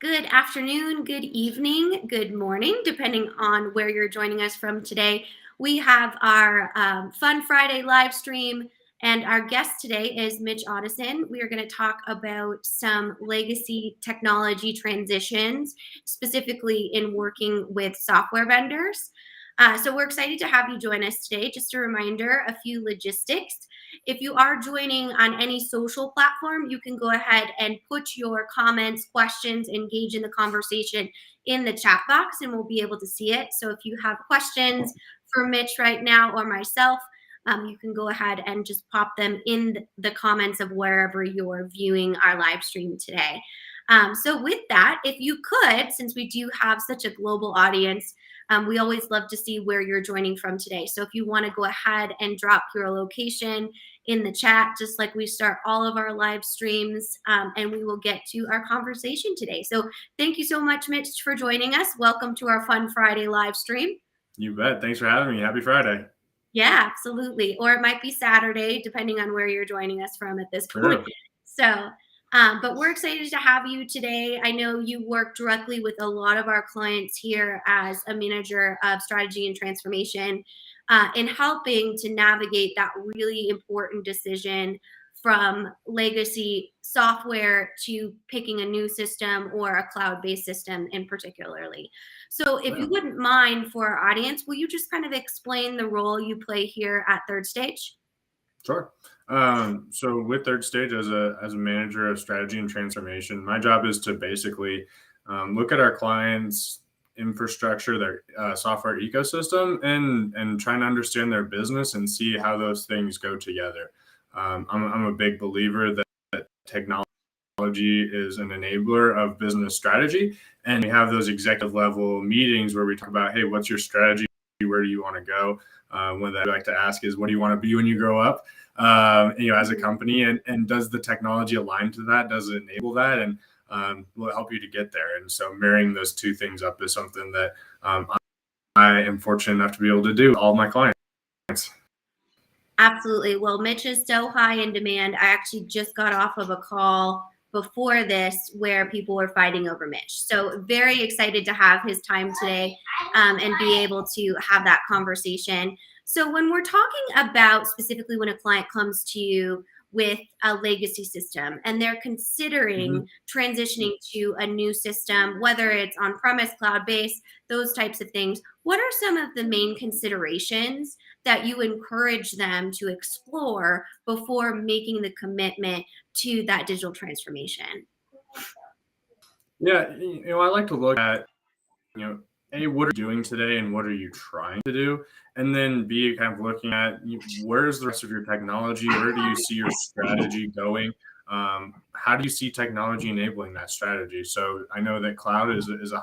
Good afternoon, good evening, good morning, depending on where you're joining us from today. We have our Fun Friday live stream, and our guest today is Mitch Ottoson. We are going to talk about some legacy technology transitions, specifically in working with software vendors. So we're excited to have you join us today. Just a reminder, a few logistics. If you are joining on any social platform, you can go ahead and put your comments, questions, engage in the conversation in the chat box, and we'll be able to see it. So if you have questions for Mitch right now or myself, you can go ahead and just pop them in the comments of wherever you're viewing our live stream today. So with that, if you could, since we do have such a global audience, we always love to see where you're joining from today. So if you want to go ahead and drop your location in the chat, just like we start all of our live streams, and we will get to our conversation today. So thank you so much, Mitch, for joining us. Welcome to our Fun Friday live stream. You bet. Thanks for having me. Happy Friday. Yeah, absolutely. Or it might be Saturday, depending on where you're joining us from at this point. Sure. So, but we're excited to have you today. I know you work directly with a lot of our clients here as a manager of strategy and transformation in helping to navigate that really important decision from legacy software to picking a new system or a cloud-based system in particularly. So if you wouldn't mind, for our audience, will you just kind of explain the role you play here at Third Stage? Sure. So with Third Stage as a manager of strategy and transformation, my job is to basically look at our clients' infrastructure, their software ecosystem, and trying to understand their business and see how those things go together. I'm a big believer that technology is an enabler of business strategy, and we have those executive level meetings where we talk about, hey, what's your strategy? Where do you want to go? One that I like to ask is, what do you want to be when you grow up? As a company, and does the technology align to that? Does it enable that? And will help you to get there. And so marrying those two things up is something that I am fortunate enough to be able to do with all my clients. Absolutely. Well, Mitch is so high in demand. I actually just got off of a call before this where people were fighting over Mitch. So very excited to have his time today and be able to have that conversation. So when we're talking about specifically when a client comes to you with a legacy system and they're considering transitioning to a new system, whether it's on-premise, cloud-based, those types of things, what are some of the main considerations that you encourage them to explore before making the commitment to that digital transformation? Yeah, I like to look at, A, what are you doing today and what are you trying to do? And then B, kind of looking at where's the rest of your technology? Where do you see your strategy going? How do you see technology enabling that strategy? So I know that cloud is a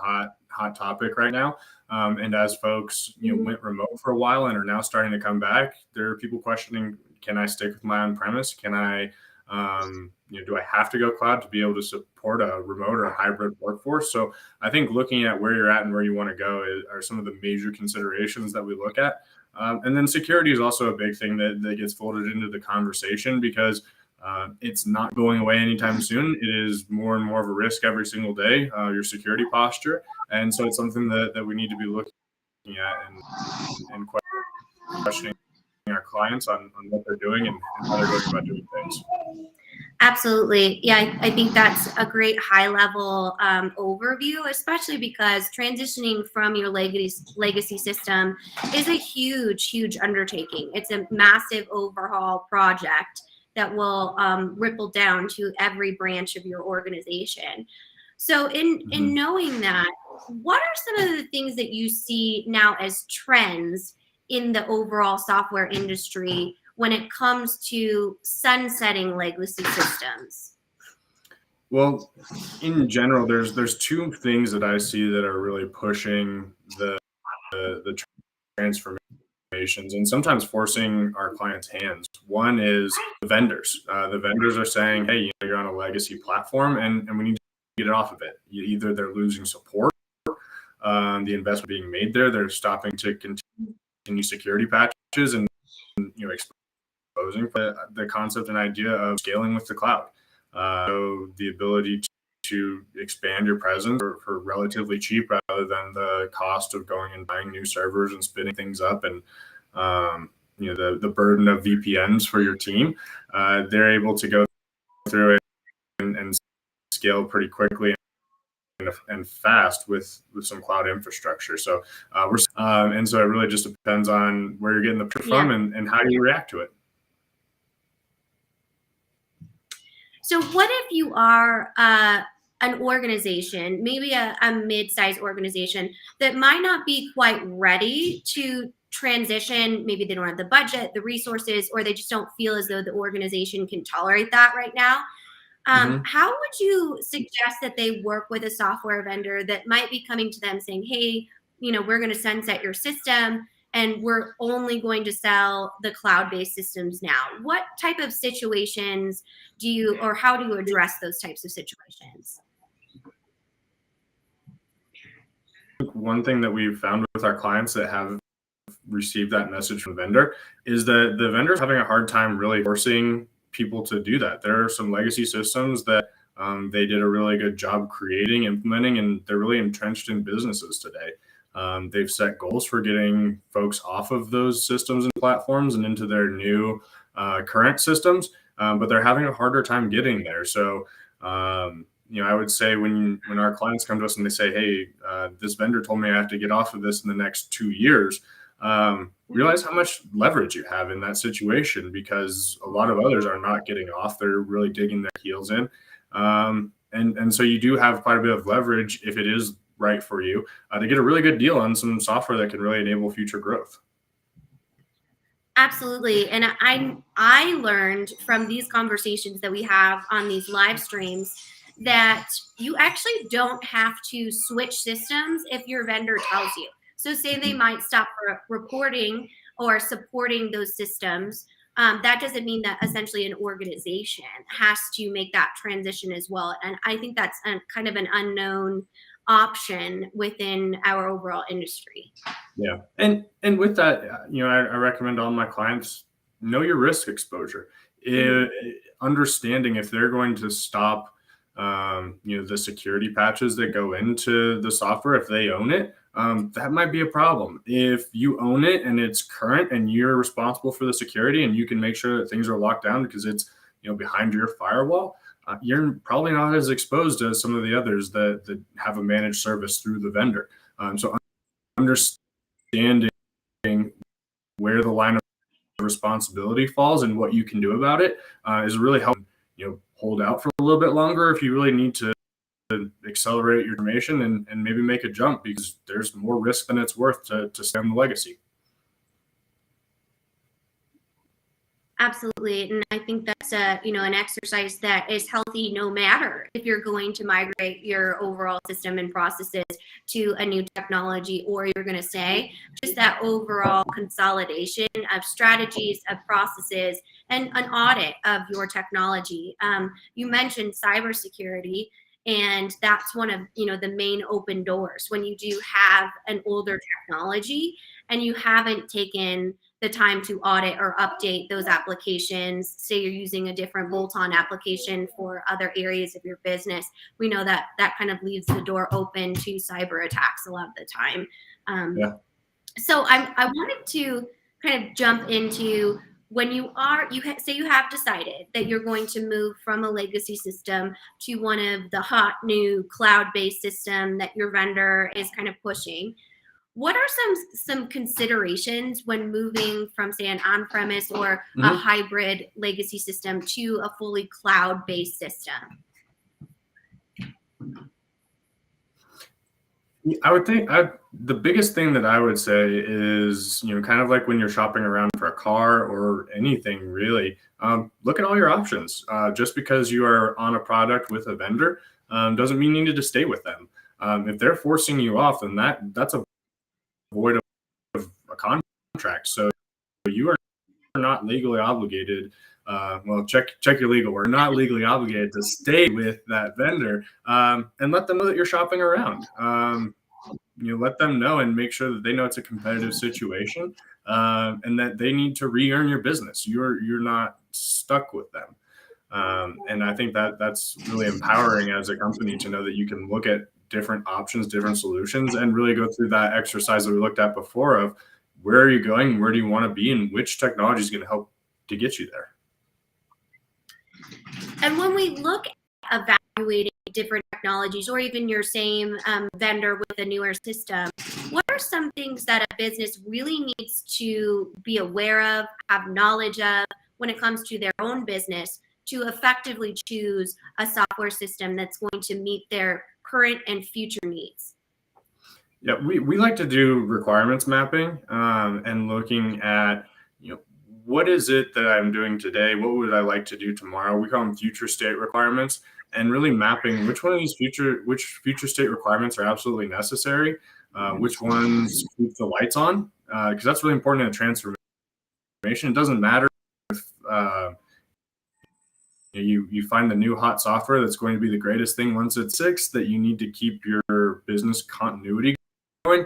hot topic right now. And as folks, went remote for a while and are now starting to come back, there are people questioning, can I stick with my on-premise? Can I, do I have to go cloud to be able to support a remote or a hybrid workforce? So I think looking at where you're at and where you want to go are some of the major considerations that we look at. And then security is also a big thing that gets folded into the conversation because it's not going away anytime soon. It is more and more of a risk every single day, your security posture. And so it's something that we need to be looking at and questioning our clients on what they're doing and how they're going about doing things. Absolutely. Yeah, I think that's a great high level overview, especially because transitioning from your legacy system is a huge undertaking. It's a massive overhaul project that will ripple down to every branch of your organization. So in knowing that, what are some of the things that you see now as trends in the overall software industry when it comes to sunsetting legacy systems? Well, in general, there's two things that I see that are really pushing the transformations and sometimes forcing our clients' hands. One is the vendors. The vendors are saying, hey, you're on a legacy platform and we need to get it off of it. Either they're losing support, the investment being made there, they're stopping to continue security patches and exposing the concept and idea of scaling with the cloud. So the ability to expand your presence for relatively cheap rather than the cost of going and buying new servers and spinning things up and the burden of VPNs for your team. They're able to go through it and scale pretty quickly and fast with some cloud infrastructure. So and so it really just depends on where you're getting the pressure from and how you react to it. So what if you are an organization, maybe a mid-sized organization that might not be quite ready to transition? Maybe they don't have the budget, the resources, or they just don't feel as though the organization can tolerate that right now. How would you suggest that they work with a software vendor that might be coming to them saying, hey, we're going to sunset your system and we're only going to sell the cloud-based systems now? What type of situations how do you address those types of situations? One thing that we've found with our clients that have received that message from the vendor is that the vendor's having a hard time really forcing people to do that. There are some legacy systems that they did a really good job creating, implementing, and they're really entrenched in businesses today. They've set goals for getting folks off of those systems and platforms and into their new current systems, but they're having a harder time getting there. So, I would say when our clients come to us and they say, hey, this vendor told me I have to get off of this in the next 2 years, realize how much leverage you have in that situation, because a lot of others are not getting off. They're really digging their heels in. And so you do have quite a bit of leverage if it is right for you to get a really good deal on some software that can really enable future growth. Absolutely. And I learned from these conversations that we have on these live streams that you actually don't have to switch systems if your vendor tells you. So say they might stop reporting or supporting those systems. That doesn't mean that essentially an organization has to make that transition as well. And I think that's kind of an unknown option within our overall industry. Yeah. And with that, I recommend all my clients know your risk exposure. Understanding if they're going to stop the security patches that go into the software, if they own it, that might be a problem. If you own it and it's current and you're responsible for the security and you can make sure that things are locked down because it's behind your firewall, you're probably not as exposed as some of the others that have a managed service through the vendor. So understanding where the line of responsibility falls and what you can do about it is really helping hold out for a little bit longer if you really need to accelerate your information and maybe make a jump, because there's more risk than it's worth to stay on the legacy. Absolutely. And I think that's an exercise that is healthy no matter if you're going to migrate your overall system and processes to a new technology, or you're going to say just that overall consolidation of strategies, of processes, and an audit of your technology. You mentioned cybersecurity, and that's one of the main open doors when you do have an older technology and you haven't taken the time to audit or update those applications. Say you're using a different bolt-on application for other areas of your business. We know that kind of leaves the door open to cyber attacks a lot of the time. So I wanted to kind of jump into when you have decided that you're going to move from a legacy system to one of the hot new cloud-based system that your vendor is kind of pushing. What are some considerations when moving from, say, an on-premise or a hybrid legacy system to a fully cloud-based system? I would think the biggest thing that I would say is, kind of like when you're shopping around for a car or anything really, look at all your options. Just because you are on a product with a vendor doesn't mean you need to stay with them. If they're forcing you off, then that's a void of a contract. So you are not legally obligated. Check your legal. We're not legally obligated to stay with that vendor, and let them know that you're shopping around. Let them know and make sure that they know it's a competitive situation, and that they need to re-earn your business. You're not stuck with them. And I think that that's really empowering as a company to know that you can look at different options, different solutions, and really go through that exercise that we looked at before of where are you going, where do you want to be, and which technology is going to help to get you there. And when we look at evaluating different technologies or even your same vendor with a newer system, what are some things that a business really needs to be aware of, have knowledge of when it comes to their own business to effectively choose a software system that's going to meet their current and future needs? Yeah, we like to do requirements mapping and looking at, what is it that I'm doing today? What would I like to do tomorrow? We call them future state requirements, and really mapping which one of these future state requirements are absolutely necessary, which ones keep the lights on, because that's really important in a transformation. It doesn't matter if you find the new hot software that's going to be the greatest thing once it's six, that you need to keep your business continuity going.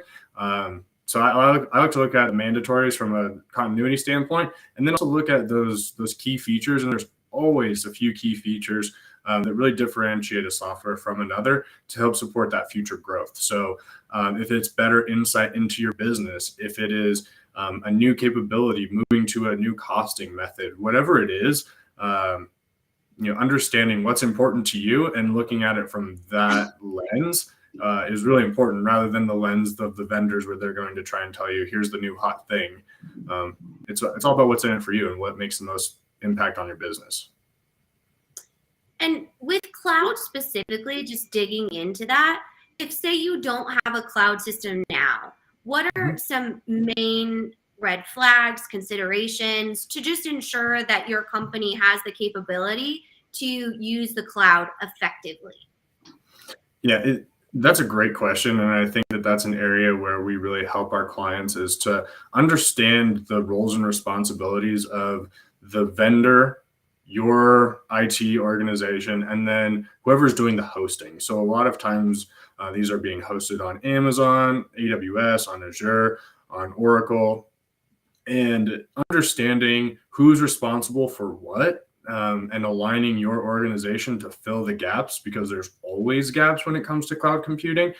So I like to look at the mandatories from a continuity standpoint, and then also look at those key features. And there's always a few key features that really differentiate a software from another to help support that future growth. So if it's better insight into your business, if it is a new capability, moving to a new costing method, whatever it is, understanding what's important to you and looking at it from that lens is really important, rather than the lens of the vendors where they're going to try and tell you, here's the new hot thing. It's all about what's in it for you and what makes the most impact on your business. And with cloud specifically, just digging into that, if say you don't have a cloud system now, what are some main red flags, considerations to just ensure that your company has the capability to use the cloud effectively? Yeah, that's a great question. And I think that that's an area where we really help our clients, is to understand the roles and responsibilities of the vendor, your IT organization, and then whoever's doing the hosting. So a lot of times these are being hosted on Amazon, AWS, on Azure, on Oracle, and understanding who's responsible for what, and aligning your organization to fill the gaps, because there's always gaps when it comes to cloud computing.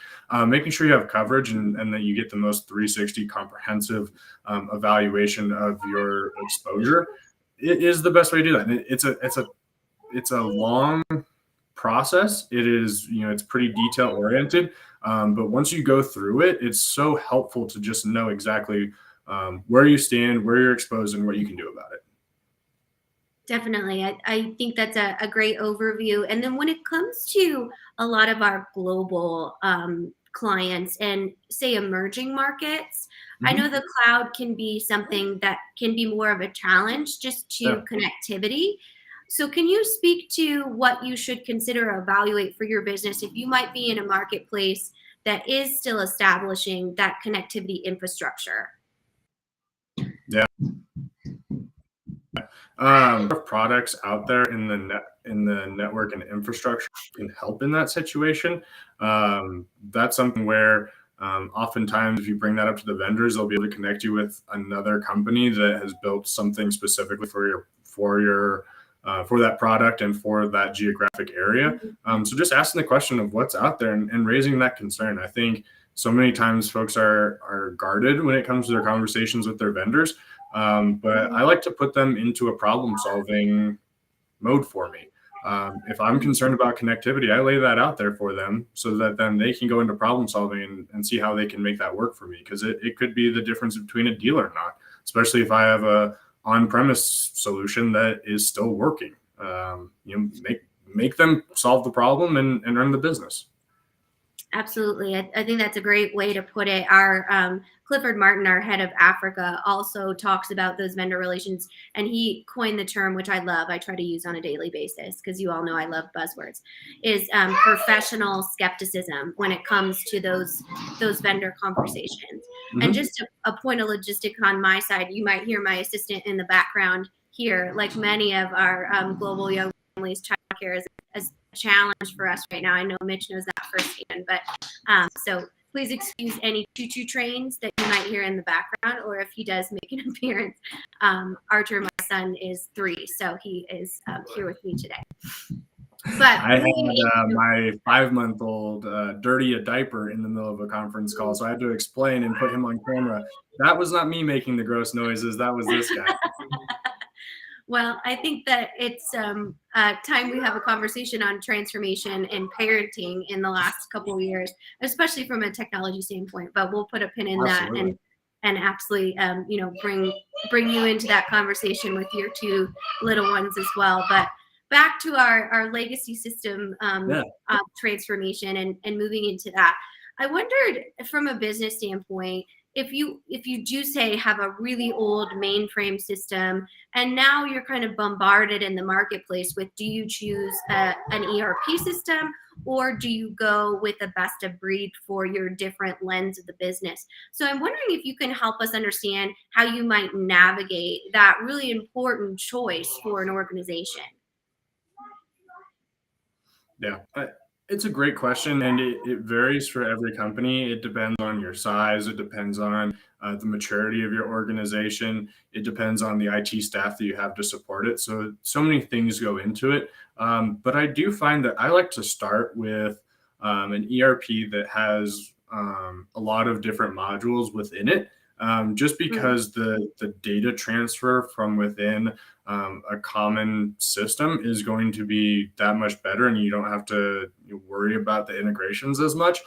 Making sure you have coverage and that you get the most 360 comprehensive evaluation of your exposure. It is the best way to do that. And it's a long process. It is, it's pretty detail oriented. But once you go through it, it's so helpful to just know exactly where you stand, where you're exposed, and what you can do about it. Definitely. I think that's a great overview. And then when it comes to a lot of our global clients and say emerging markets, I know the cloud can be something that can be more of a challenge just to connectivity. So can you speak to what you should consider or evaluate for your business if you might be in a marketplace that is still establishing that connectivity infrastructure? Yeah. Products out there in the network and infrastructure can help in that situation. That's something where oftentimes, if you bring that up to the vendors, they'll be able to connect you with another company that has built something specifically for that product and for that geographic area. So just asking the question of what's out there and raising that concern. I think so many times folks are guarded when it comes to their conversations with their vendors. But I like to put them into a problem-solving mode for me. If I'm concerned about connectivity, I lay that out there for them so that then they can go into problem-solving and see how they can make that work for me. Because it could be the difference between a deal or not, especially if I have a on-premise solution that is still working. Make them solve the problem and earn the business. Absolutely. I think that's a great way to put it. Our Clifford Martin, our head of Africa, also talks about those vendor relations, and he coined the term, which I love. I try to use on a daily basis because you all know I love buzzwords, is professional skepticism when it comes to those vendor conversations. And just a point of logistic on my side, you might hear my assistant in the background here. Like many of our global young families, childcare is a challenge for us right now. I know Mitch knows that firsthand, but so please excuse any choo-choo trains that you might hear in the background, or if he does make an appearance, Archer and son is 3, so he is here with me today. But I had my 5-month-old dirty a diaper in the middle of a conference call, so I had to explain and put him on camera. That was not me making the gross noises. That was this guy. Well, I think that it's time we have a conversation on transformation and parenting in the last couple of years, especially from a technology standpoint. But we'll put a pin in Absolutely. that and absolutely, bring you into that conversation with your 2 little ones as well. But back to our legacy system transformation and moving into that. I wondered from a business standpoint, if you do say have a really old mainframe system and now you're kind of bombarded in the marketplace with, do you choose an ERP system or do you go with a best of breed for your different lens of the business? So I'm wondering if you can help us understand how you might navigate that really important choice for an organization. Yeah, it's a great question, and it varies for every company. It depends on your size. It depends on the maturity of your organization. It depends on the IT staff that you have to support it. So many things go into it. But I do find that I like to start with an ERP that has a lot of different modules within it, just Mm. because the data transfer from within a common system is going to be that much better, and you don't have to worry about the integrations as much.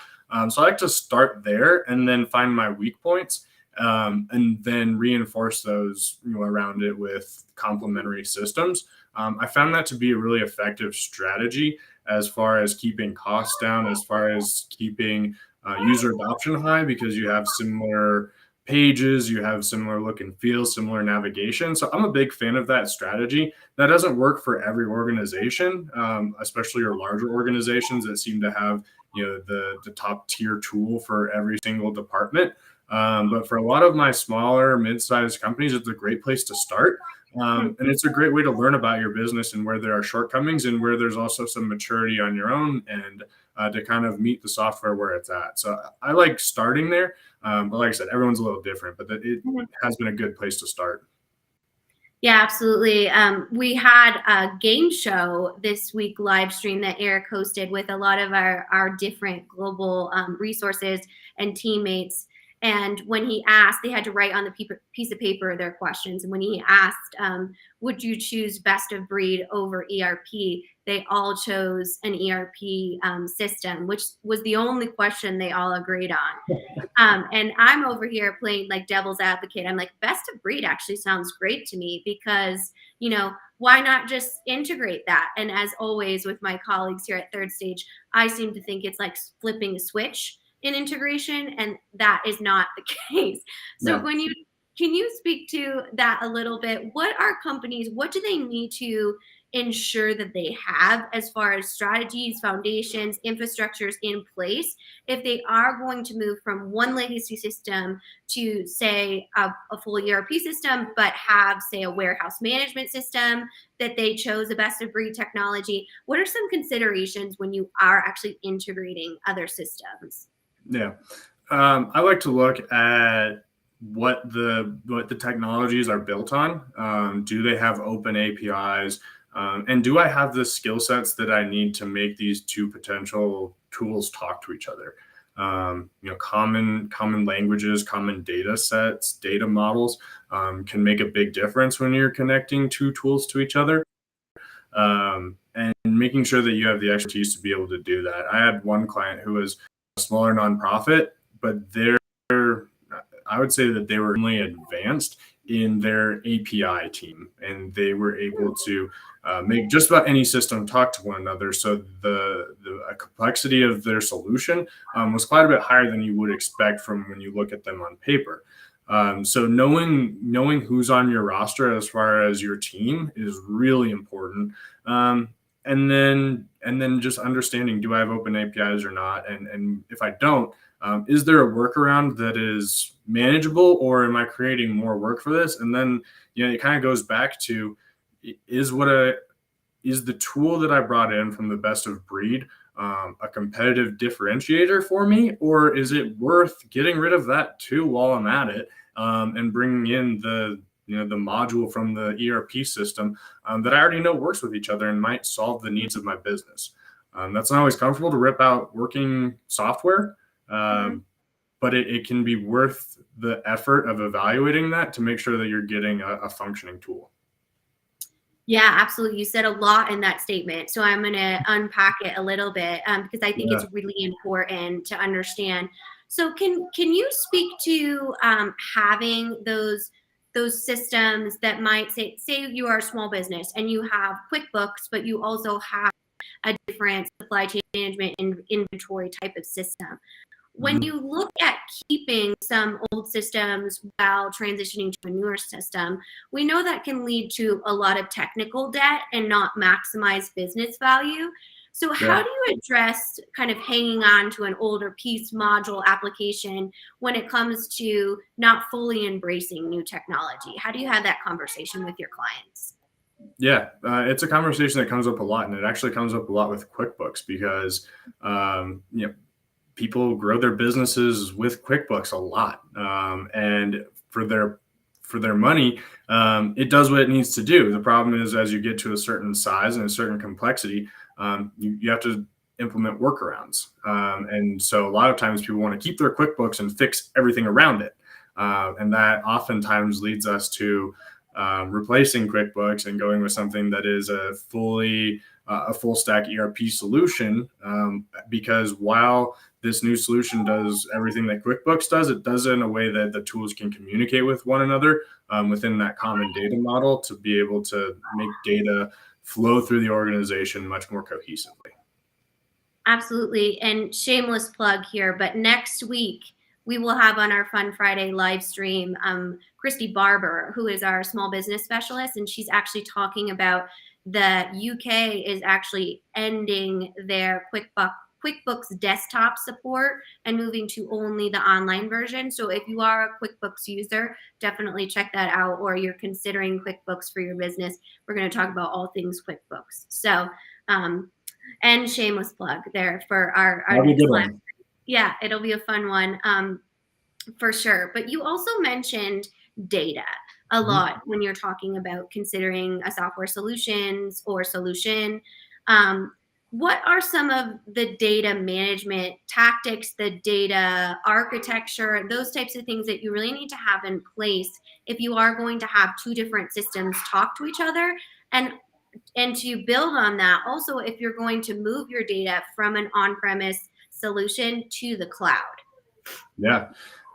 So I like to start there and then find my weak points, and then reinforce those around it with complementary systems. I found that to be a really effective strategy as far as keeping costs down, as far as keeping user adoption high, because you have similar pages, you have similar look and feel, similar navigation. So I'm a big fan of that strategy. That doesn't work for every organization, especially your larger organizations that seem to have the top tier tool for every single department. But for a lot of my smaller, mid-sized companies, it's a great place to start. And it's a great way to learn about your business and where there are shortcomings and where there's also some maturity on your own end, to kind of meet the software where it's at. So I like starting there. But like I said, everyone's a little different, but it has been a good place to start. Yeah, absolutely. We had a game show this week live stream that Eric hosted with a lot of our different global resources and teammates. And when he asked, they had to write on the piece of paper their questions. And when he asked, would you choose best of breed over ERP? They all chose an ERP system, which was the only question they all agreed on. And I'm over here playing like devil's advocate. I'm like, best of breed actually sounds great to me because, why not just integrate that? And as always with my colleagues here at Third Stage, I seem to think it's like flipping a switch in integration, and that is not the case. So Yeah. can you speak to that a little bit? What do they need to ensure that they have as far as strategies, foundations, infrastructures in place if they are going to move from one legacy system to, say, a full ERP system, but have, say, a warehouse management system that they chose a best of breed technology? What are some considerations when you are actually integrating other systems? Yeah. I like to look at what the technologies are built on. Do they have open APIs? And do I have the skill sets that I need to make these two potential tools talk to each other? Common languages, common data sets, data models can make a big difference when you're connecting two tools to each other. And making sure that you have the expertise to be able to do that. I had one client who was a smaller nonprofit, but I would say that they were really advanced in their API team, and they were able to make just about any system talk to one another. So the complexity of their solution was quite a bit higher than you would expect from when you look at them on paper. So knowing who's on your roster as far as your team is really important. And then just understanding, do I have open APIs or not? And if I don't, is there a workaround that is manageable, or am I creating more work for this? And then, it kind of goes back to, is the tool that I brought in from the best of breed a competitive differentiator for me, or is it worth getting rid of that too while I'm at it, and bringing in the module from the ERP system that I already know works with each other and might solve the needs of my business. That's not always comfortable to rip out working software, Mhm. but it can be worth the effort of evaluating that to make sure that you're getting a functioning tool. Yeah, absolutely. You said a lot in that statement. So I'm going to unpack it a little bit because I think Yeah. it's really important to understand. So can you speak to having those systems that might say you are a small business and you have QuickBooks, but you also have a different supply chain management and inventory type of system. When Mhm. you look at keeping some old systems while transitioning to a newer system, we know that can lead to a lot of technical debt and not maximize business value. So, Yeah. how do you address kind of hanging on to an older piece module application when it comes to not fully embracing new technology? How do you have that conversation with your clients? Yeah, it's a conversation that comes up a lot, and it actually comes up a lot with QuickBooks because people grow their businesses with QuickBooks a lot, and for their money, it does what it needs to do. The problem is, as you get to a certain size and a certain complexity, you have to implement workarounds, and so a lot of times people want to keep their QuickBooks and fix everything around it, and that oftentimes leads us to replacing QuickBooks and going with something that is a full stack ERP solution, because while this new solution does everything that QuickBooks does, it does it in a way that the tools can communicate with one another within that common data model to be able to make data flow through the organization much more cohesively. Absolutely. And shameless plug here, but next week we will have on our Fun Friday live stream Christy Barber, who is our small business specialist, and she's actually talking about the UK is actually ending their QuickBooks desktop support and moving to only the online version. So if you are a QuickBooks user, definitely check that out, or you're considering QuickBooks for your business. We're going to talk about all things QuickBooks. So, and shameless plug there for our That'll be a next good live. one. Yeah, it'll be a fun one for sure. But you also mentioned data a Mhm. lot when you're talking about considering a software solutions or solution. Um, what are some of the data management tactics, the data architecture, those types of things that you really need to have in place if you are going to have two different systems talk to each other? And to build on that, also, if you're going to move your data from an on premise solution to the cloud. Yeah.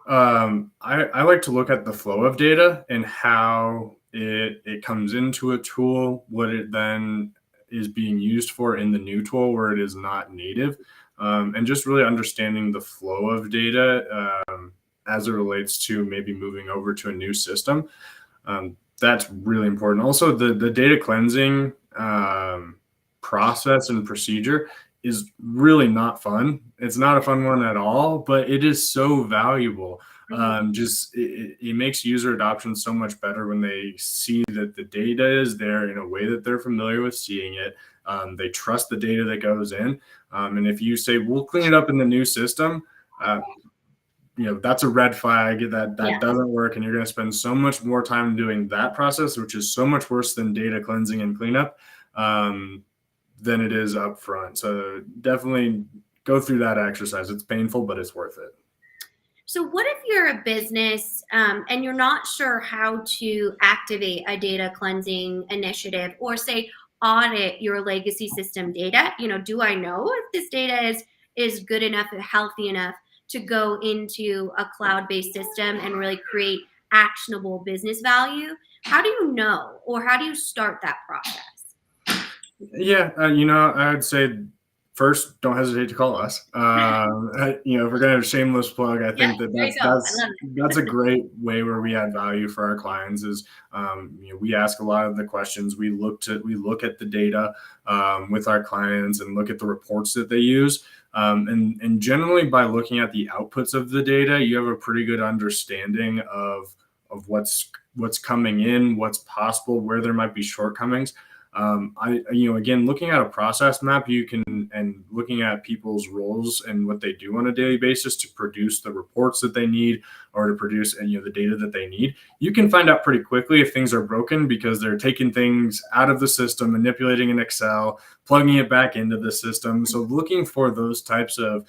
I like to look at the flow of data and how it comes into a tool, what it then is being used for in the new tool where it is not native, and just really understanding the flow of data as it relates to maybe moving over to a new system. That's really important. Also, the data cleansing process and procedure is really not fun. It's not a fun one at all, but it is so valuable. Mhm. Just it makes user adoption so much better when they see that the data is there in a way that they're familiar with seeing it. They trust the data that goes in. And if you say, we'll clean it up in the new system, uh, that's a red flag that Yeah. doesn't work, and you're going to spend so much more time doing that process, which is so much worse than data cleansing and cleanup, um, than it is up front. So definitely go through that exercise. It's painful, but it's worth it. So, what if you're a business and you're not sure how to activate a data cleansing initiative or say audit your legacy system data? Do I know if this data is good enough and healthy enough to go into a cloud-based system and really create actionable business value? How do you know, or how do you start that process? Yeah, I would say first, don't hesitate to call us. If we're gonna have a shameless plug, I Yeah, think that there you that's go. I that's love that's a great way where we add value for our clients. Is we ask a lot of the questions. We look at the data with our clients and look at the reports that they use. And generally, by looking at the outputs of the data, you have a pretty good understanding of what's coming in, what's possible, where there might be shortcomings. Again, looking at a process map, and looking at people's roles and what they do on a daily basis to produce the reports that they need, or to produce the data that they need, you can find out pretty quickly if things are broken, because they're taking things out of the system, manipulating in Excel, plugging it back into the system. So looking for those types of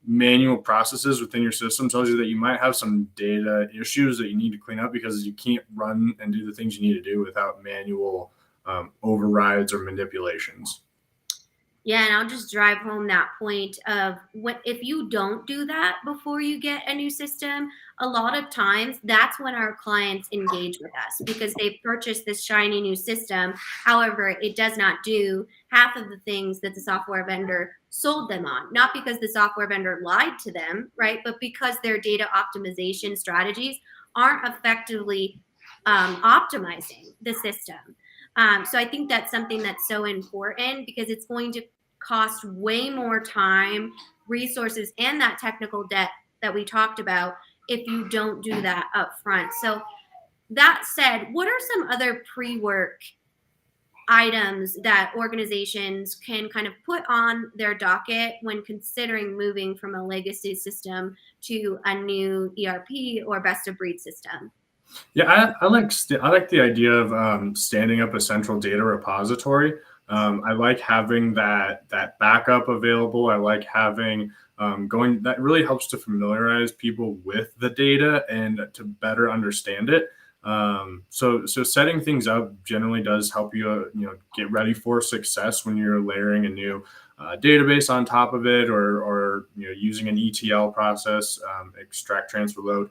manual processes within your system tells you that you might have some data issues that you need to clean up, because you can't run and do the things you need to do without manual overrides or manipulations. Yeah, and I'll just drive home that point of what if you don't do that before you get a new system, a lot of times that's when our clients engage with us, because they've purchased this shiny new system. However, it does not do half of the things that the software vendor sold them on. Not because the software vendor lied to them, right? But because their data optimization strategies aren't effectively optimizing the system. So I think that's something that's so important, because it's going to cost way more time, resources, and that technical debt that we talked about if you don't do that up front. So that said, what are some other pre-work items that organizations can kind of put on their docket when considering moving from a legacy system to a new ERP or best of breed system? Yeah, I like the idea of standing up a central data repository. I like having that backup available. I like having going that really helps to familiarize people with the data and to better understand it. So setting things up generally does help you get ready for success when you're layering a new database on top of it, or using an ETL process, extract, transfer, load,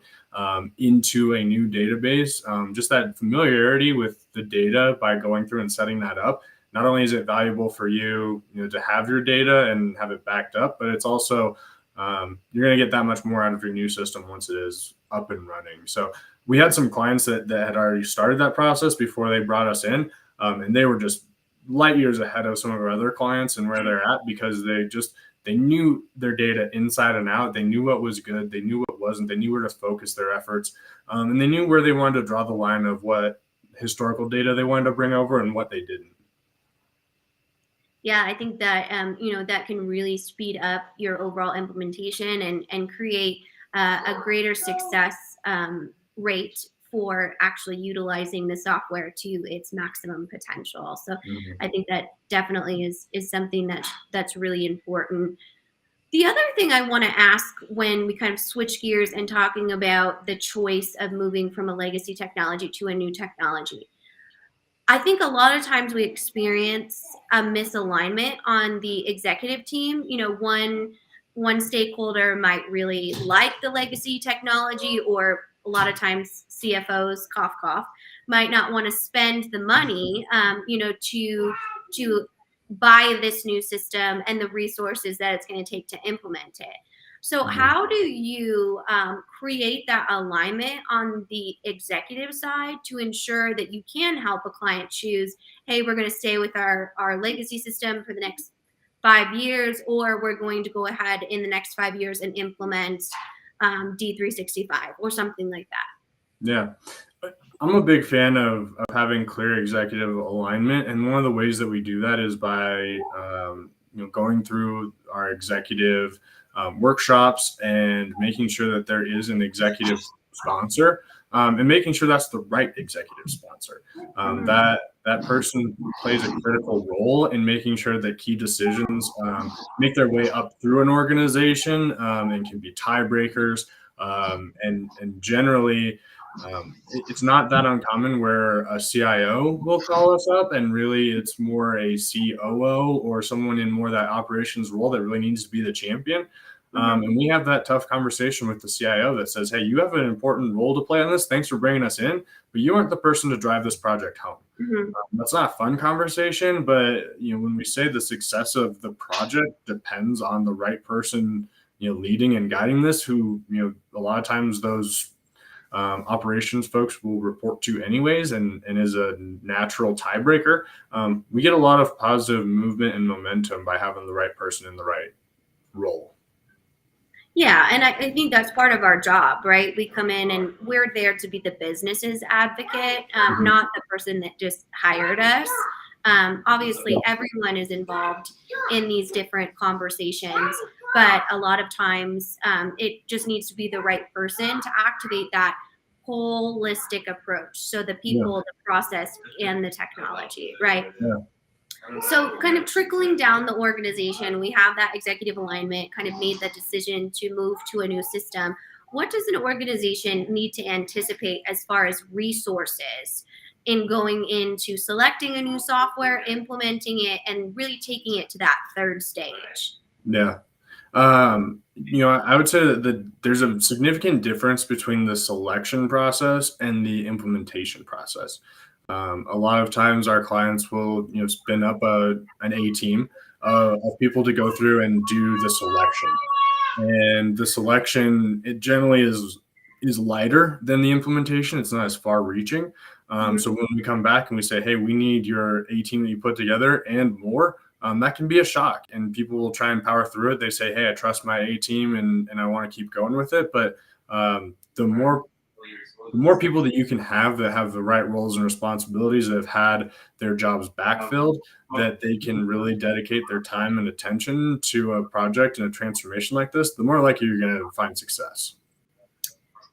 into a new database. Just that familiarity with the data by going through and setting that up. Not only is it valuable for you, to have your data and have it backed up, but it's also you're going to get that much more out of your new system once it is up and running. So we had some clients that had already started that process before they brought us in, and they were just light years ahead of some of our other clients and where they're at, because they knew their data inside and out. They knew what was good. They knew what wasn't. They knew where to focus their efforts, and they knew where they wanted to draw the line of what historical data they wanted to bring over and what they didn't. Yeah, I think that that can really speed up your overall implementation and create a greater success rate for actually utilizing the software to its maximum potential. So Mhm. I think that definitely is something that's really important. The other thing I want to ask when we kind of switch gears and talking about the choice of moving from a legacy technology to a new technology, I think a lot of times we experience a misalignment on the executive team. One stakeholder might really like the legacy technology, or a lot of times CFOs, cough cough, might not want to spend the money, to buy this new system and the resources that it's going to take to implement it. So, Mhm. how do you create that alignment on the executive side to ensure that you can help a client choose, hey, we're going to stay with our legacy system for the next 5 years, or we're going to go ahead in the next 5 years and implement D365 or something like that? Yeah. I'm a big fan of having clear executive alignment. And one of the ways that we do that is by going through our executive workshops and making sure that there is an executive sponsor, and making sure that's the right executive sponsor. Mhm. That person plays a critical role in making sure that key decisions make their way up through an organization, and can be tiebreakers. And generally, it's not that uncommon where a CIO will call us up, and really it's more a COO or someone in more that operations role that really needs to be the champion. Mhm. And we have that tough conversation with the CIO that says, hey, you have an important role to play on this. Thanks for bringing us in, but you aren't the person to drive this project home. Mhm. That's not a fun conversation, but when we say the success of the project depends on the right person, leading and guiding this, who, a lot of times those operations folks will report to anyways, and is a natural tiebreaker. We get a lot of positive movement and momentum by having the right person in the right role. Yeah, and I think that's part of our job, right? We come in and we're there to be the business's advocate, Mhm. not the person that just hired us. Obviously, everyone is involved in these different conversations, but a lot of times it just needs to be the right person to activate that holistic approach. So the Yeah. people, the process, and the technology, right? Yeah. So kind of trickling down the organization, we have that executive alignment, kind of made that decision to move to a new system. What does an organization need to anticipate as far as resources in going into selecting a new software, implementing it, and really taking it to that third stage? Yeah. I would say that there's a significant difference between the selection process and the implementation process. A lot of times, our clients will, spin up an A team of people to go through and do the selection. And the selection, it generally is lighter than the implementation. It's not as far reaching. Mhm. So when we come back and we say, hey, we need your A team that you put together and more, that can be a shock, and people will try and power through it. They say, hey, I trust my A team and I want to keep going with it. But the more people that you can have that have the right roles and responsibilities, that have had their jobs backfilled, that they can really dedicate their time and attention to a project and a transformation like this, the more likely you're going to find success.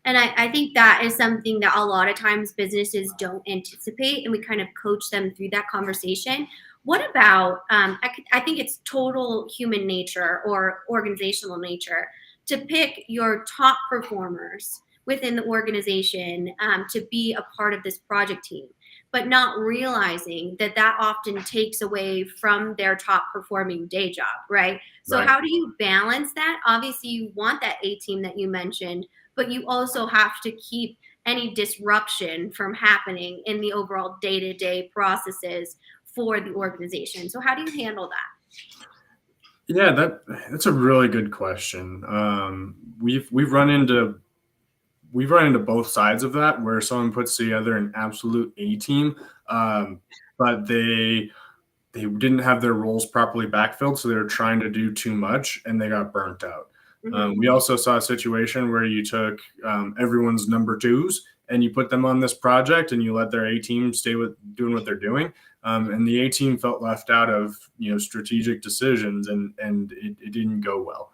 And I think that is something that a lot of times businesses don't anticipate, and we kind of coach them through that conversation. What about, I think it's total human nature or organizational nature to pick your top performers within the organization to be a part of this project team, but not realizing that that often takes away from their top performing day job, right? So, Right. how do you balance that? Obviously, you want that A team that you mentioned, but you also have to keep any disruption from happening in the overall day-to-day processes for the organization. So how do you handle that? Yeah, that's a really good question. We've run into both sides of that, where someone puts together an absolute A team, but they didn't have their roles properly backfilled, so they were trying to do too much and they got burnt out. Mhm. We also saw a situation where you took everyone's number twos and you put them on this project and you let their A team stay with doing what they're doing, and the A team felt left out of strategic decisions, and it didn't go well.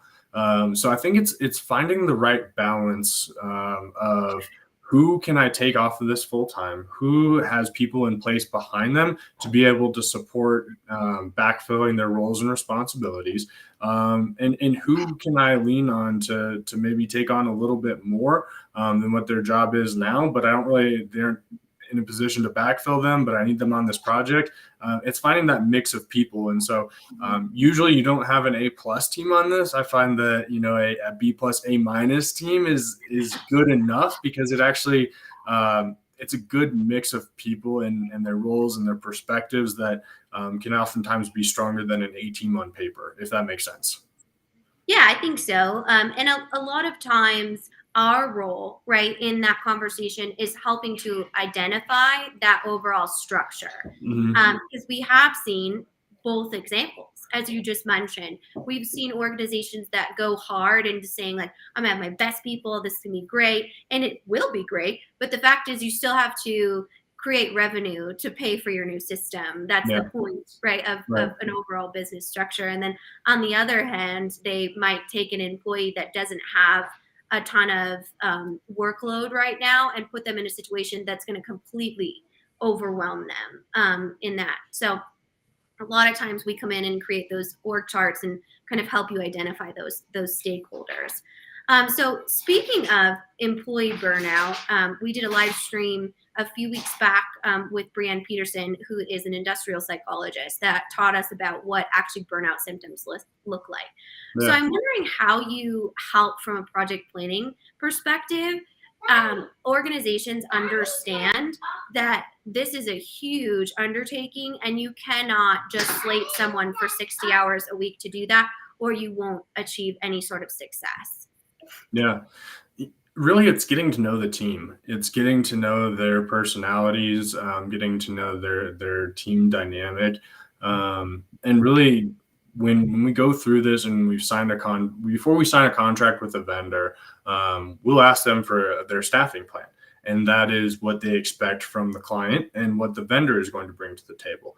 So I think it's finding the right balance of who can I take off of this full time, who has people in place behind them to be able to support backfilling their roles and responsibilities, and who can I lean on to maybe take on a little bit more than what their job is now, but they're in a position to backfill them, but I need them on this project. It's finding that mix of people. And so usually you don't have an A+ team on this. I find that, a B+ A- team is good enough, because it actually, it's a good mix of people and their roles and their perspectives that can oftentimes be stronger than an A team on paper, if that makes sense. Yeah, I think so. And a lot of times, our role, right, in that conversation is helping to identify that overall structure. Mhm. Because we have seen both examples, as you just mentioned. We've seen organizations that go hard into saying, like, I'm gonna have my best people, this can be great, and it will be great. But the fact is, you still have to create revenue to pay for your new system. That's the Yeah, point, right, of right. an overall business structure. And then on the other hand, they might take an employee that doesn't have a ton of workload right now and put them in a situation that's going to completely overwhelm them in that. So a lot of times we come in and create those org charts and kind of help you identify those stakeholders. So speaking of employee burnout, we did a live stream a few weeks back with Brianne Peterson, who is an industrial psychologist, that taught us about what actually burnout symptoms look like. So Yeah. I'm wondering how you help from a project planning perspective. Organizations understand that this is a huge undertaking and you cannot just slate someone for 60 hours a week to do that, or you won't achieve any sort of success. Yeah. Really, it's getting to know the team. It's getting to know their personalities, getting to know their team dynamic, and really, when we go through this and we've signed before we sign a contract with a vendor, we'll ask them for their staffing plan. and that is what they expect from the client and what the vendor is going to bring to the table.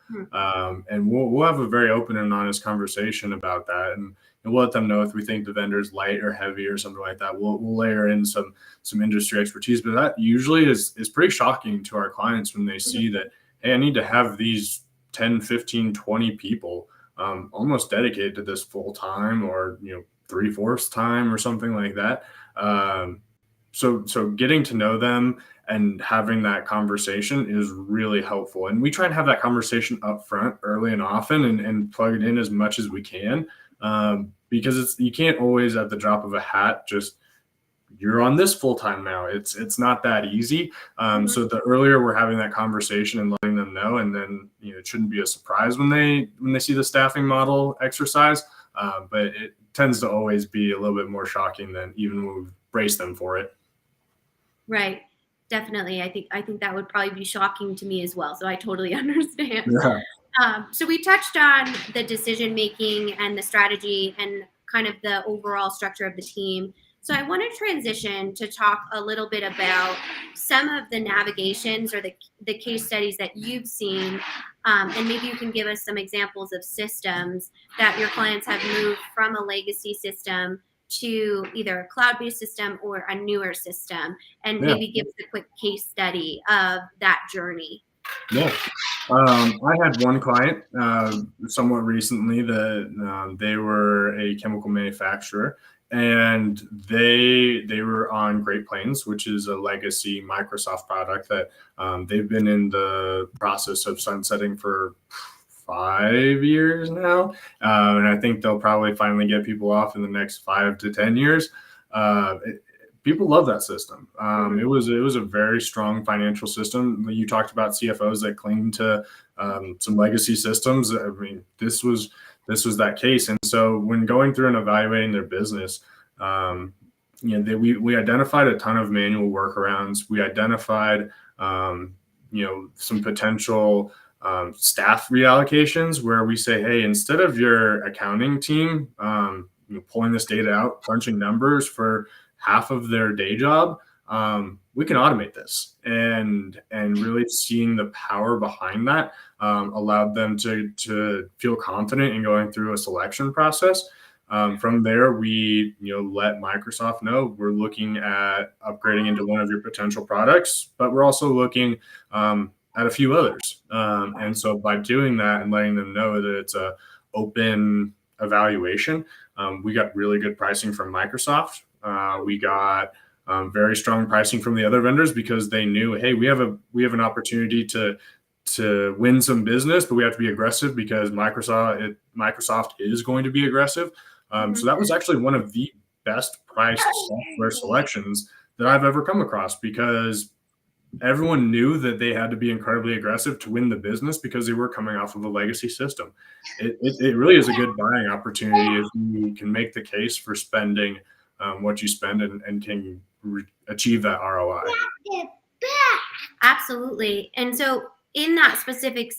And we'll have a very open and honest conversation about that, and we'll let them know if we think the vendor is light or heavy or something like that. We'll layer in some industry expertise, but that usually is pretty shocking to our clients when they see that, hey, I need to have these 10, 15, 20 people almost dedicated to this full time, or 3/4 time or something like that. So getting to know them and having that conversation is really helpful. And we try and have that conversation up front early and often, and plug it in as much as we can, because you can't always at the drop of a hat just, you're on this full time now. It's not that easy. So the earlier we're having that conversation and letting them know, and then it shouldn't be a surprise when they see the staffing model exercise. But it tends to always be a little bit more shocking than even when we've braced them for it. Right. Definitely. I think that would probably be shocking to me as well. So I totally understand. Yeah. So we touched on the decision making and the strategy and kind of the overall structure of the team. So I want to transition to talk a little bit about some of the navigations or the case studies that you've seen, and maybe you can give us some examples of systems that your clients have moved from a legacy system to either a cloud-based system or a newer system, and maybe give us a quick case study of that journey. Yeah. I had one client somewhat recently that they were a chemical manufacturer, and they were on Great Plains, which is a legacy Microsoft product that they've been in the process of sunsetting for 5 years now, and I think they'll probably finally get people off in the next 5 to 10 years. People love that system. It was a very strong financial system. You talked about CFOs that cling to some legacy systems. I mean, this was that case. And so when going through and evaluating their business, we identified a ton of manual workarounds. We identified some potential staff reallocations where we say, hey, instead of your accounting team pulling this data out, crunching numbers for half of their day job, we can automate this. And really seeing the power behind that allowed them to feel confident in going through a selection process. From there, we let Microsoft know we're looking at upgrading into one of your potential products, but we're also looking at a few others. And so by doing that and letting them know that it's a open evaluation, we got really good pricing from Microsoft. We got very strong pricing from the other vendors because they knew, hey, we have an opportunity to win some business, but we have to be aggressive because Microsoft is going to be aggressive. So that was actually one of the best priced software selections that I've ever come across, because everyone knew that they had to be incredibly aggressive to win the business because they were coming off of a legacy system. It really is a good buying opportunity if you can make the case for spending what you spend and can achieve that ROI. Absolutely. And so in that specific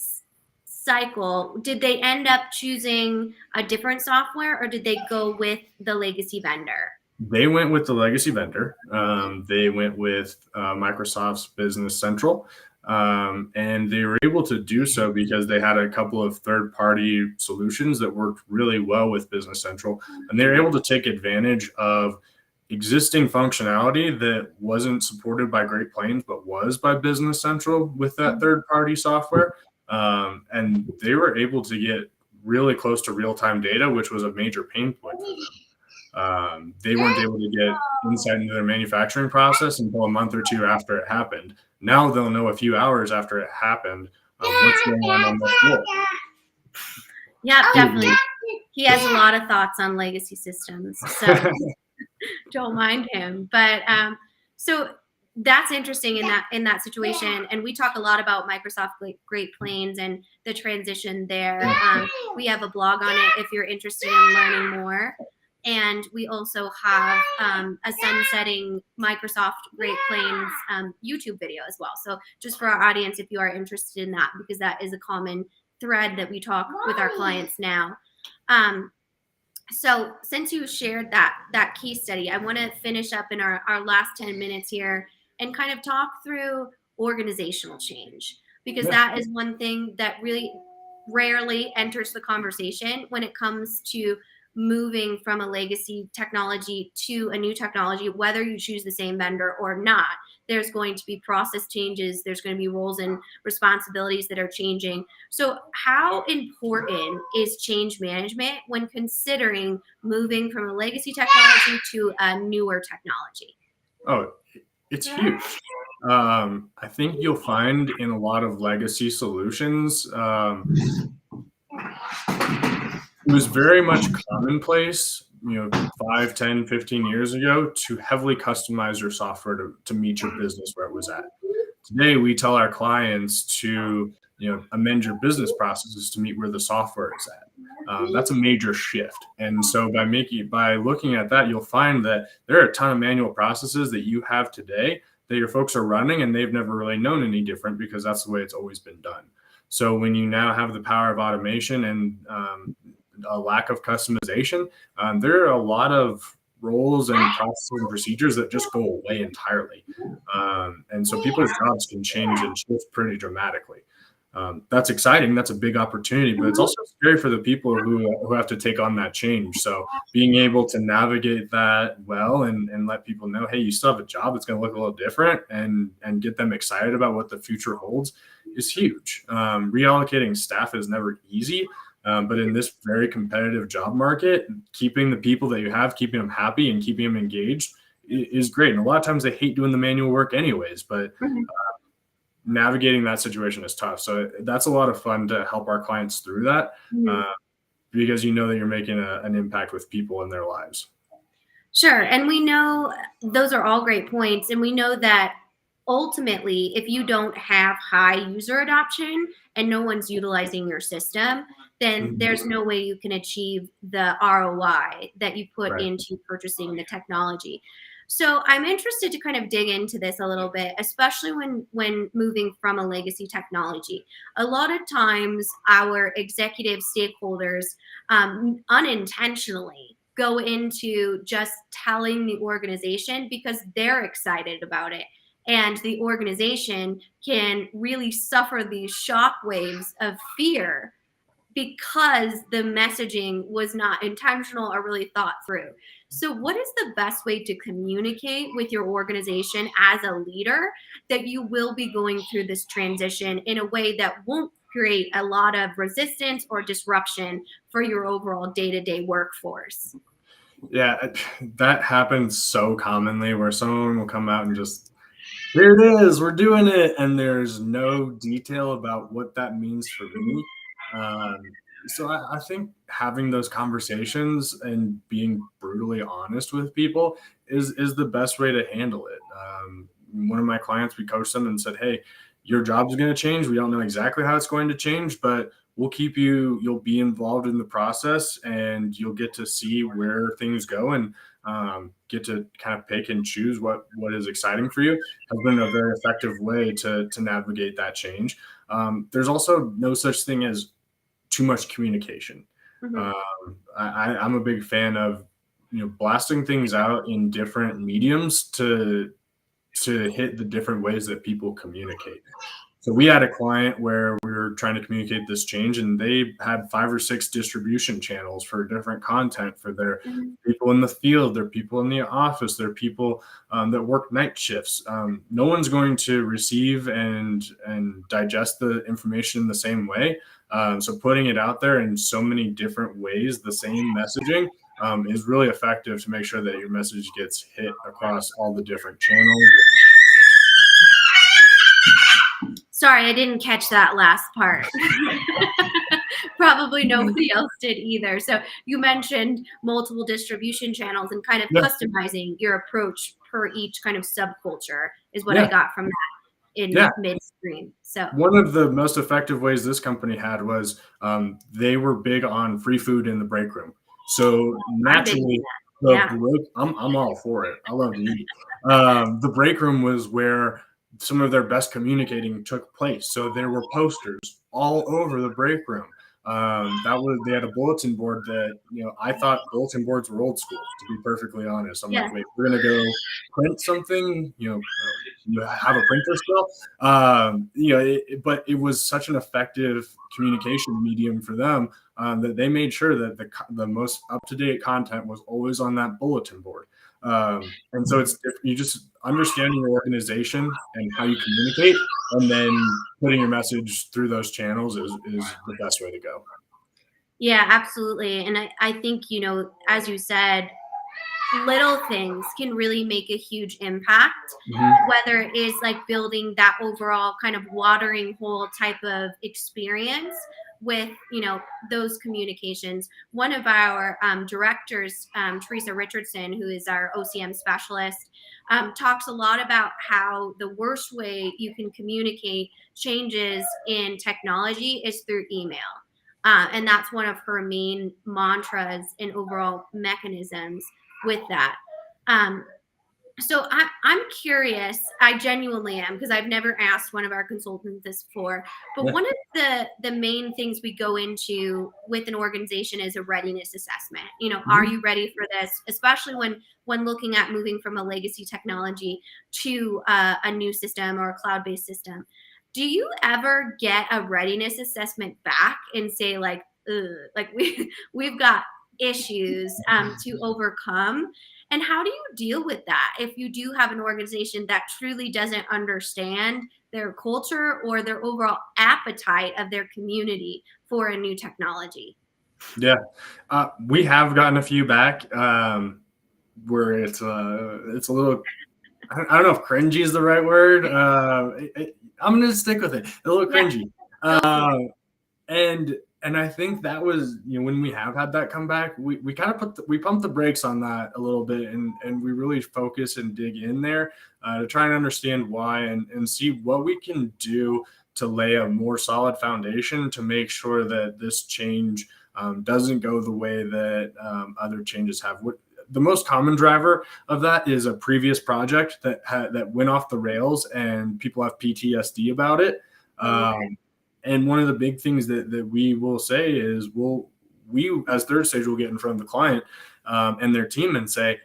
cycle, did they end up choosing a different software, or did they go with the legacy vendor? They went with the legacy vendor. They went with Microsoft's Business Central. And they were able to do so because they had a couple of third-party solutions that worked really well with Business Central. And they were able to take advantage of existing functionality that wasn't supported by Great Plains, but was by Business Central with that third-party software. And they were able to get really close to real-time data, which was a major pain point for them. They weren't able to get insight into their manufacturing process until a month or two after it happened. Now they'll know a few hours after it happened what's going on the floor. Yeah, definitely. He has a lot of thoughts on legacy systems, so don't mind him. But so that's interesting in that situation. And we talk a lot about Microsoft Great Plains and the transition there. We have a blog on it if you're interested in learning more. And we also have a sunsetting Microsoft Great Plains YouTube video as well. So just for our audience, if you are interested in that, because that is a common thread that we talk with our clients now. So since you shared that case study, I want to finish up in our last 10 minutes here and kind of talk through organizational change, because Yeah. that is one thing that really rarely enters the conversation when it comes to moving from a legacy technology to a new technology, whether you choose the same vendor or not. There's going to be process changes, there's going to be roles and responsibilities that are changing. So, how important is change management when considering moving from a legacy technology to a newer technology? Oh, it's huge. I think you'll find in a lot of legacy solutions, it was very much commonplace, 5, 10, 15 years ago to heavily customize your software to meet your business where it was at. Today, we tell our clients to, amend your business processes to meet where the software is at. That's a major shift. And so by looking at that, you'll find that there are a ton of manual processes that you have today that your folks are running, and they've never really known any different because that's the way it's always been done. So when you now have the power of automation and a lack of customization, there are a lot of roles and processes and procedures that just go away entirely. And so people's jobs can change and shift pretty dramatically. That's exciting. That's a big opportunity, but it's also scary for the people who have to take on that change. So being able to navigate that well and let people know, hey, you still have a job that's going to look a little different, and get them excited about what the future holds is huge. Reallocating staff is never easy. But in this very competitive job market, keeping the people that you have, keeping them happy and keeping them engaged is great. And a lot of times they hate doing the manual work anyways, but navigating that situation is tough. So that's a lot of fun to help our clients through that, because you know that you're making an impact with people in their lives. Sure. And we know those are all great points. And we know that ultimately, if you don't have high user adoption and no one's utilizing your system, then there's no way you can achieve the ROI that you put Right. into purchasing the technology. So I'm interested to kind of dig into this a little bit, especially when moving from a legacy technology. A lot of times, our executive stakeholders unintentionally go into just telling the organization because they're excited about it. And the organization can really suffer these shock waves of fear because the messaging was not intentional or really thought through. So, what is the best way to communicate with your organization as a leader that you will be going through this transition in a way that won't create a lot of resistance or disruption for your overall day-to-day workforce? Yeah, that happens so commonly where someone will come out and just, here it is, we're doing it. And there's no detail about what that means for me. So I think having those conversations and being brutally honest with people is the best way to handle it. One of my clients, we coached them and said, hey, your job's going to change. We don't know exactly how it's going to change, but we'll keep you'll be involved in the process, and you'll get to see where things go, and get to kind of pick and choose what is exciting for you. Has been a very effective way to navigate that change. There's also no such thing as too much communication. Mhm. I'm a big fan of blasting things out in different mediums to hit the different ways that people communicate. So we had a client where we were trying to communicate this change, and they had 5 or 6 distribution channels for different content for their Mhm. people in the field, their people in the office, their people that work night shifts. No one's going to receive and digest the information in the same way. So putting it out there in so many different ways, the same messaging, is really effective to make sure that your message gets hit across all the different channels. Sorry, I didn't catch that last part. Probably nobody else did either. So you mentioned multiple distribution channels and kind of Yeah, customizing your approach per each kind of subculture is what I yeah, got from that in yeah. midstream. So One of the most effective ways this company had was they were big on free food in the break room. So I'm big on naturally, that. Yeah. I'm all for it. I love to eat. The break room was where some of their best communicating took place. So there were posters all over the break room. They had a bulletin board that I thought bulletin boards were old school. To be perfectly honest, I'm Yeah. like, wait, we're gonna go print something. you have a printer still? But it was such an effective communication medium for them that they made sure that the most up-to-date content was always on that bulletin board. And so it's you just understanding your organization and how you communicate, and then putting your message through those channels is the best way to go. Yeah, absolutely. And I think, as you said, little things can really make a huge impact, whether it is like building that overall kind of watering hole type of experience with those communications. One of our directors, Teresa Richardson, who is our OCM specialist, talks a lot about how the worst way you can communicate changes in technology is through email. And that's one of her main mantras and overall mechanisms with that. So I'm curious. I genuinely am, because I've never asked one of our consultants this before. But one of the main things we go into with an organization is a readiness assessment. Are you ready for this? Especially when looking at moving from a legacy technology to a new system or a cloud-based system. Do you ever get a readiness assessment back and say like we've got issues to overcome? And how do you deal with that if you do have an organization that truly doesn't understand their culture or their overall appetite of their community for a new technology? Yeah, we have gotten a few back where it's a little. I don't know if cringy is the right word. I'm going to stick with it. A little cringy. And I think that was, when we have had that come back, we kind of we pumped the brakes on that a little bit, and we really focus and dig in there to try and understand why and see what we can do to lay a more solid foundation to make sure that this change doesn't go the way that other changes have. The most common driver of that is a previous project that went off the rails and people have PTSD about it. And one of the big things that we will say is we as third stage will get in front of the client and their team and say,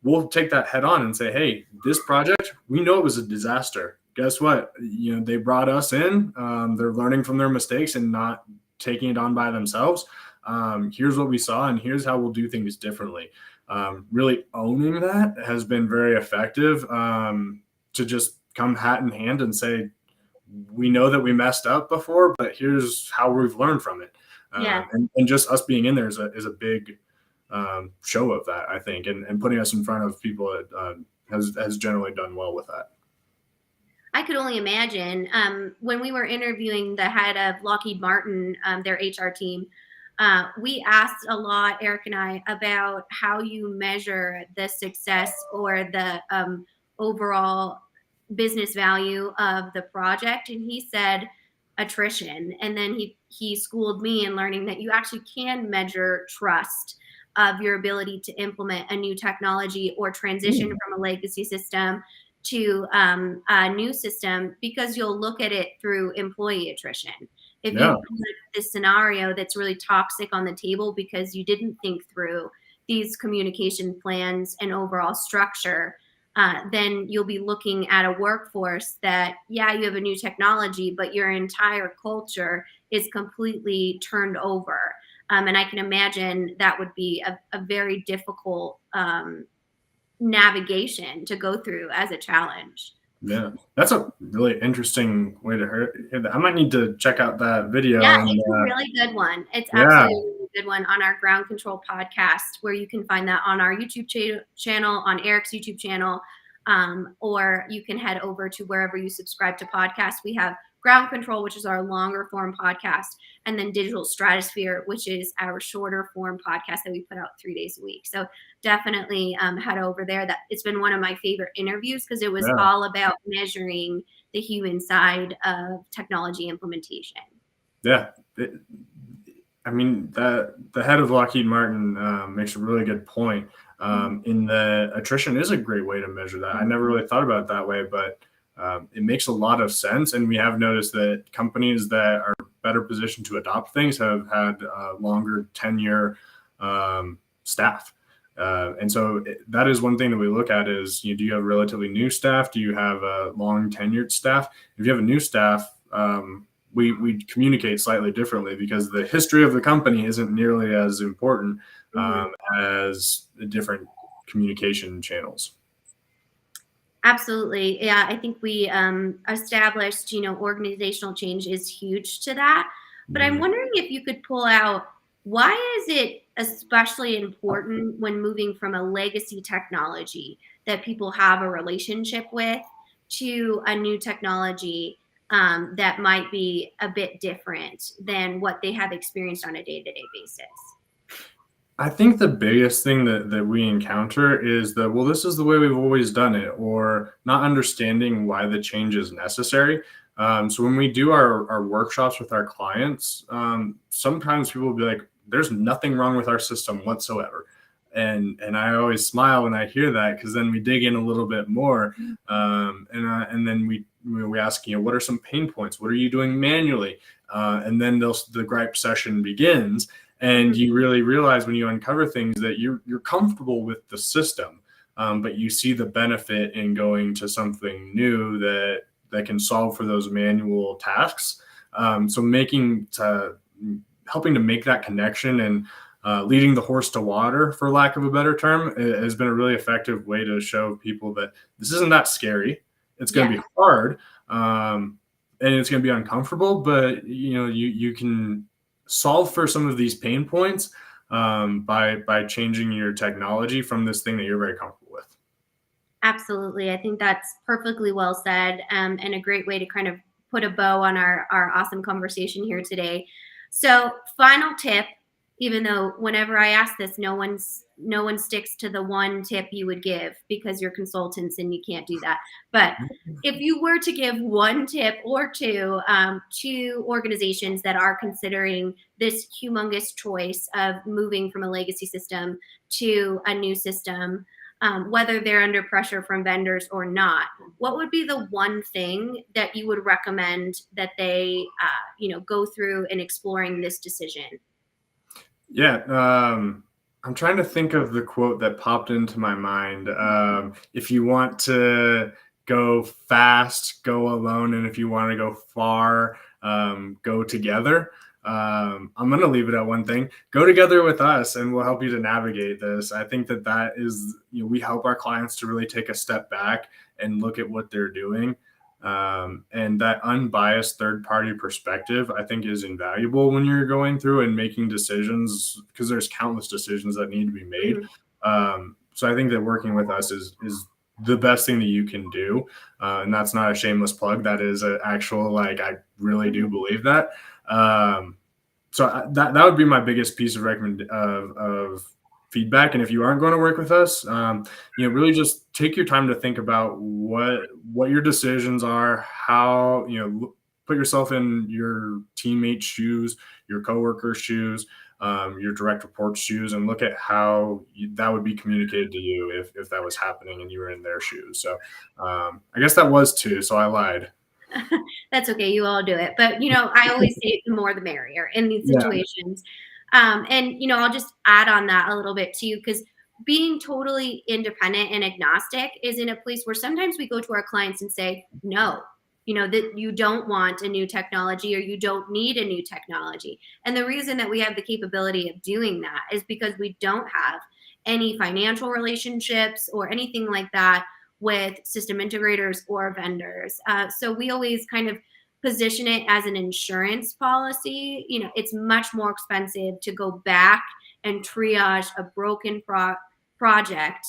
we'll take that head on and say, hey, this project, we know it was a disaster. Guess what? They brought us in. They're learning from their mistakes and not taking it on by themselves. Here's what we saw, and here's how we'll do things differently. Really owning that has been very effective to just come hat in hand and say, we know that we messed up before, but here's how we've learned from it. And just us being in there is a big show of that, I think, and putting us in front of people has generally done well with that. I could only imagine when we were interviewing the head of Lockheed Martin, their HR team, we asked a lot, Eric and I, about how you measure the success or the overall business value of the project. And he said attrition. And then he schooled me in learning that you actually can measure trust of your ability to implement a new technology or transition from a legacy system to a new system, because you'll look at it through employee attrition. If you put this scenario that's really toxic on the table because you didn't think through these communication plans and overall structure, then you'll be looking at a workforce that, you have a new technology, but your entire culture is completely turned over. And I can imagine that would be a very difficult navigation to go through as a challenge. Yeah, that's a really interesting way to hear that. I might need to check out that video. Yeah, it's a really good one. It's absolutely a really good one on our Ground Control podcast, where you can find that on our YouTube channel, on Eric's YouTube channel, or you can head over to wherever you subscribe to podcasts. We have Ground Control, which is our longer form podcast, and then Digital Stratosphere, which is our shorter form podcast that we put out 3 days a week. So definitely head over there. It's been one of my favorite interviews because it was all about measuring the human side of technology implementation. Yeah. I mean, the head of Lockheed Martin makes a really good point. In the attrition is a great way to measure that. I never really thought about it that way, but it makes a lot of sense. And we have noticed that companies that are better positioned to adopt things have had longer tenure staff. And so that is one thing that we look at is, do you have relatively new staff? Do you have a long tenured staff? If you have a new staff, we communicate slightly differently because the history of the company isn't nearly as important as the different communication channels. Absolutely. Yeah, I think we established, organizational change is huge to that. But I'm wondering if you could pull out, why is it especially important when moving from a legacy technology that people have a relationship with to a new technology that might be a bit different than what they have experienced on a day-to-day basis? I think the biggest thing that we encounter is that, well, this is the way we've always done it, or not understanding why the change is necessary. So when we do our workshops with our clients, sometimes people will be like, there's nothing wrong with our system whatsoever. And I always smile when I hear that, because then we dig in a little bit more, and then we ask, what are some pain points? What are you doing manually? And then the gripe session begins, and you really realize when you uncover things that you're comfortable with the system, but you see the benefit in going to something new that can solve for those manual tasks. So helping to make that connection and leading the horse to water, for lack of a better term, has been a really effective way to show people that this isn't that scary. It's going to be hard, and it's going to be uncomfortable, but you can solve for some of these pain points by changing your technology from this thing that you're very comfortable with. Absolutely. I think that's perfectly well said, and a great way to kind of put a bow on our awesome conversation here today. So, final tip, even though whenever I ask this, no one sticks to the one tip you would give because you're consultants and you can't do that. But if you were to give one tip or two to organizations that are considering this humongous choice of moving from a legacy system to a new system, whether they're under pressure from vendors or not, what would be the one thing that you would recommend that they, go through in exploring this decision? Yeah, I'm trying to think of the quote that popped into my mind. If you want to go fast, go alone, and if you want to go far, go together. I'm going to leave it at one thing. Go together with us, and we'll help you to navigate this. I think that is, we help our clients to really take a step back and look at what they're doing. And that unbiased third-party perspective, I think, is invaluable when you're going through and making decisions, because there's countless decisions that need to be made. So I think that working with us is the best thing that you can do, and that's not a shameless plug. That is an actual, I really do believe that. So that would be my biggest piece of of feedback. And if you aren't going to work with us, really just take your time to think about what your decisions are, how, put yourself in your teammate's shoes, your coworker's shoes, your direct report's shoes, and look at how that would be communicated to you if that was happening and you were in their shoes. So I guess that was two, so I lied. That's okay. You all do it. But, I always say the more the merrier in these situations. And, I'll just add on that a little bit too, because being totally independent and agnostic is in a place where sometimes we go to our clients and say, no, that you don't want a new technology or you don't need a new technology. And the reason that we have the capability of doing that is because we don't have any financial relationships or anything like that with system integrators or vendors. So we always kind of position it as an insurance policy. It's much more expensive to go back and triage a broken project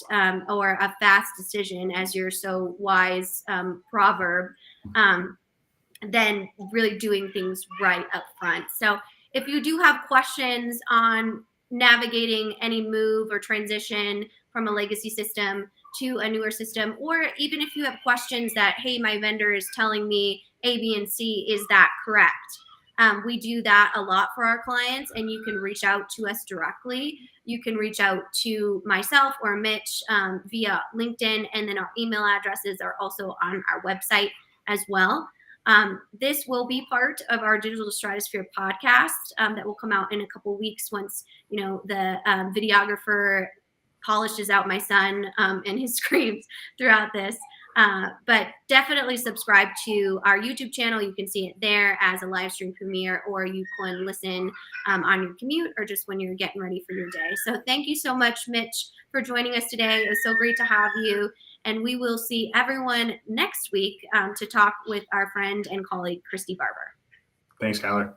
or a fast decision, as your so wise proverb, than really doing things right up front. So if you do have questions on navigating any move or transition from a legacy system to a newer system, or even if you have questions that, hey, my vendor is telling me A, B, and C, is that correct? We do that a lot for our clients, and you can reach out to us directly. You can reach out to myself or Mitch via LinkedIn, and then our email addresses are also on our website as well. This will be part of our Digital Stratosphere podcast that will come out in a couple weeks once, the videographer polishes out my son and his screams throughout this. But definitely subscribe to our YouTube channel. You can see it there as a live stream premiere, or you can listen on your commute or just when you're getting ready for your day. So thank you so much, Mitch, for joining us today. It was so great to have you. And we will see everyone next week to talk with our friend and colleague, Christy Barber. Thanks, Kyler.